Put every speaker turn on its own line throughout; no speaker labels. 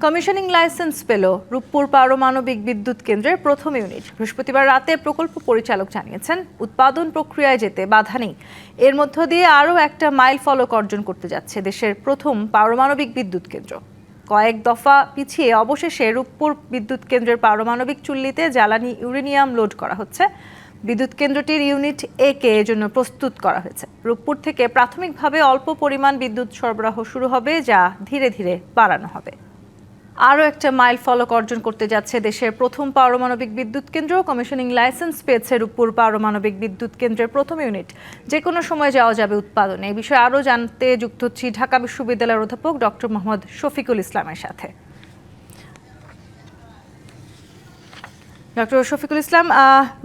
Commissioning licence পেল রূপপুর পারমাণবিক বিদ্যুৎ কেন্দ্রের প্রথম ইউনিট। বৃহস্পতিবার রাতে প্রকল্প পরিচালক জানিয়েছেন, উৎপাদন প্রক্রিয়ায় যেতে বাধা নেই। এর মধ্য দিয়ে আরও একটা মাইল ফলক অর্জন করতে যাচ্ছে দেশের প্রথম পারমাণবিক বিদ্যুৎ কেন্দ্র। কয়েক দফা পিছিয়ে অবশেষে রূপপুর বিদ্যুৎ কেন্দ্রের পারমাণবিক চুল্লিতে জ্বালানি ইউরেনিয়াম লোড করা হচ্ছে। বিদ্যুৎ কেন্দ্রটির ইউনিট এ কে এর জন্য প্রস্তুত করা হয়েছে। রূপপুর থেকে প্রাথমিকভাবে অল্প পরিমাণ বিদ্যুৎ সরবরাহ শুরু হবে, যা ধীরে ধীরে বাড়ানো হবে। আরও একটা মাইল ফলক অর্জন করতে যাচ্ছে দেশের প্রথম পারমাণবিক বিদ্যুৎ কেন্দ্র। কমিশনিং লাইসেন্স পেয়েছে রূপপুর পারমাণবিক বিদ্যুৎ কেন্দ্রের প্রথম ইউনিট। যে কোনো সময় যাওয়া যাবে উৎপাদনে। এই বিষয়ে আরও জানতে যুক্ত হচ্ছি ঢাকা বিশ্ববিদ্যালয়ের অধ্যাপক ডক্টর মোহাম্মদ শফিকুল ইসলামের সাথে। ডক্টর শফিকুল ইসলাম,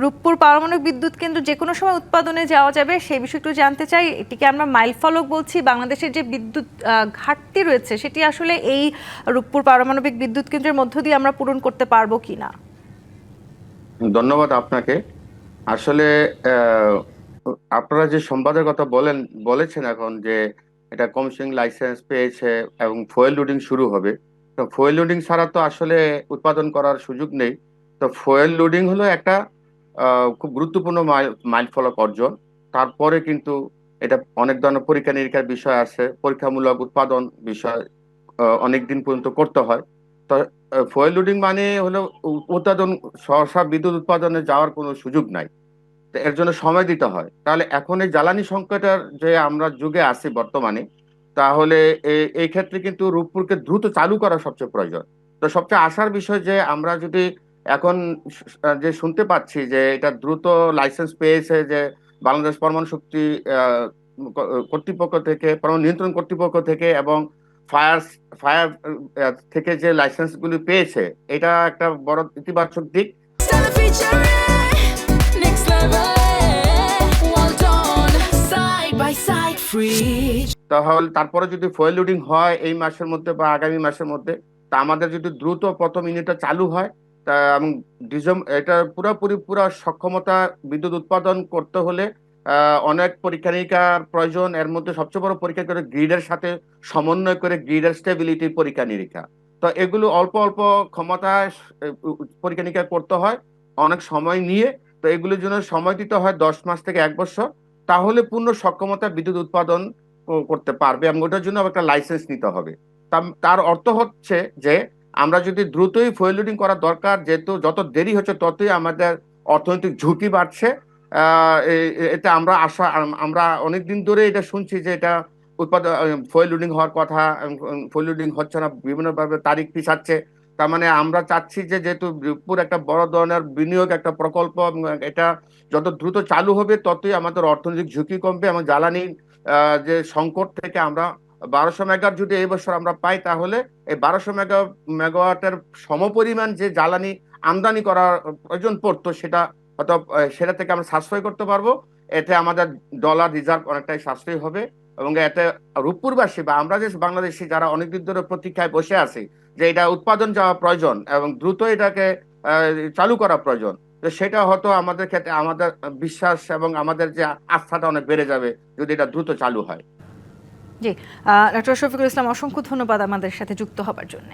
রূপপুর পারমাণবিক বিদ্যুৎ কেন্দ্র যে কোনো সময় উৎপাদনে যাওয়া যাবে, সেই বিষয়ে একটু জানতে চাই। এটিকে আমরা মাইল ফলক বলছি। বাংলাদেশের যে বিদ্যুৎ ঘাটতি রয়েছে, সেটি আসলে এই রূপপুর পারমাণবিক বিদ্যুৎ কেন্দ্রের মধ্য দিয়ে আমরা পূরণ করতে পারবো কিনা?
ধন্যবাদ আপনাকে। আসলে আপনারা যে সংবাদের কথা বলেছেন এখন যে এটা কমিশনিং লাইসেন্স পেয়েছে এবং ফুয়েল লোডিং শুরু হবে। তো ফুয়েল লোডিং ছাড়া তো আসলে উৎপাদন করার সুযোগ নেই। তো ফুয়েল লোডিং হলো একটা খুব গুরুত্বপূর্ণ মাইল ফলক অর্জন। তারপরে কিন্তু এটা অনেক ধরনের পরীক্ষা নিরীক্ষার বিষয় আছে, পরীক্ষামূলক উৎপাদন বিষয় অনেক দিন পর্যন্ত করতে হয়। তো ফুয়েল লোডিং মানে হলো উৎপাদন, সহসা বিদ্যুৎ উৎপাদনে যাওয়ার কোনো সুযোগ নাই। তো এর জন্য সময় দিতে হয়। তাহলে এখন এই জ্বালানি সংকটের যে আমরা যুগে আছি বর্তমানে, তাহলে এই ক্ষেত্রে কিন্তু রূপপুরকে দ্রুত চালু করা সবচেয়ে প্রয়োজন। তো সবচেয়ে আশার বিষয় যে আমরা যদি এখন যে শুনতে পাচ্ছি যে এটা দ্রুত লাইসেন্স পেয়েছে, যে বাংলাদেশ পরমাণু শক্তি আহ, কর্তৃপক্ষ থেকে, পরমাণু নিয়ন্ত্রণ কর্তৃপক্ষ থেকে এবং ফায়ার ফায়ার থেকে যে লাইসেন্স গুলি পেয়েছে, এটা একটা বড় ইতিবাচক দিক। তাহলে তারপরে যদি ফুয়েল লোডিং হয় এই মাসের মধ্যে বা আগামী মাসের মধ্যে, তা আমাদের যদি দ্রুত প্রথম ইউনিটটা চালু হয়, তা এবং এটা পুরা সক্ষমতা বিদ্যুৎ উৎপাদন করতে হলে অনেক পরীক্ষা নিরীক্ষার প্রয়োজন। এর মধ্যে সবচেয়ে বড় পরীক্ষা করে গ্রিডের সাথে সমন্বয় করে গ্রিডের স্টেবিলিটির পরীক্ষা নিরীক্ষা। তো এগুলো অল্প অল্প ক্ষমতায় পরীক্ষা নিরীক্ষা করতে হয় অনেক সময় নিয়ে। তো এগুলোর জন্য সময় দিতে হয় 10 মাস থেকে 1 বছর। তাহলে পূর্ণ সক্ষমতা বিদ্যুৎ উৎপাদন করতে পারবে এবং ওটার জন্য একটা লাইসেন্স নিতে হবে। তার অর্থ হচ্ছে যে আমরা যদি দ্রুতই ফুয়েল লোডিং করা দরকার, যেহেতু যত দেরি হচ্ছে ততই আমাদের অর্থনৈতিক ঝুঁকি বাড়ছে। এটা আমরা অনেকদিন ধরে এটা শুনছি যে এটা উৎপাদন ফুয়েল লোডিং হওয়ার কথা, ফুয়েল লোডিং হচ্ছে না, বিভিন্নভাবে তারিখ পিছাচ্ছে। তার মানে আমরা চাচ্ছি যে যেহেতু রূপপুর একটা বড় ধরনের বিনিয়োগ একটা প্রকল্প, এটা যত দ্রুত চালু হবে ততই আমাদের অর্থনৈতিক ঝুঁকি কমবে এবং জ্বালানি যে সংকট থেকে আমরা 1200 মেগাওয়াট যদি এই বছর আমরা পাই, তাহলে এই 1200 মেগাওয়াটের সমপরিমাণ যে জ্বালানি আমদানি করার প্রয়োজন পড়তো, সেটা থেকে আমরা সাশ্রয় করতে পারবো। এতে আমাদের ডলার রিজার্ভ অনেকটাই সাশ্রয় হবে এবং এতে রূপপুরবাসী বা আমরা যে বাংলাদেশি যারা অনেকদিন ধরে প্রতীক্ষায় বসে আছি যে এটা উৎপাদন যাওয়া প্রয়োজন এবং দ্রুত এটাকে চালু করা প্রয়োজন, তো সেটা হয়তো আমাদের ক্ষেত্রে আমাদের বিশ্বাস এবং আমাদের যে আস্থাটা অনেক বেড়ে যাবে যদি এটা দ্রুত চালু হয়।
জি, ডক্টর শফিকুল ইসলাম, অসংখ্য ধন্যবাদ আমাদের সাথে যুক্ত হবার জন্য।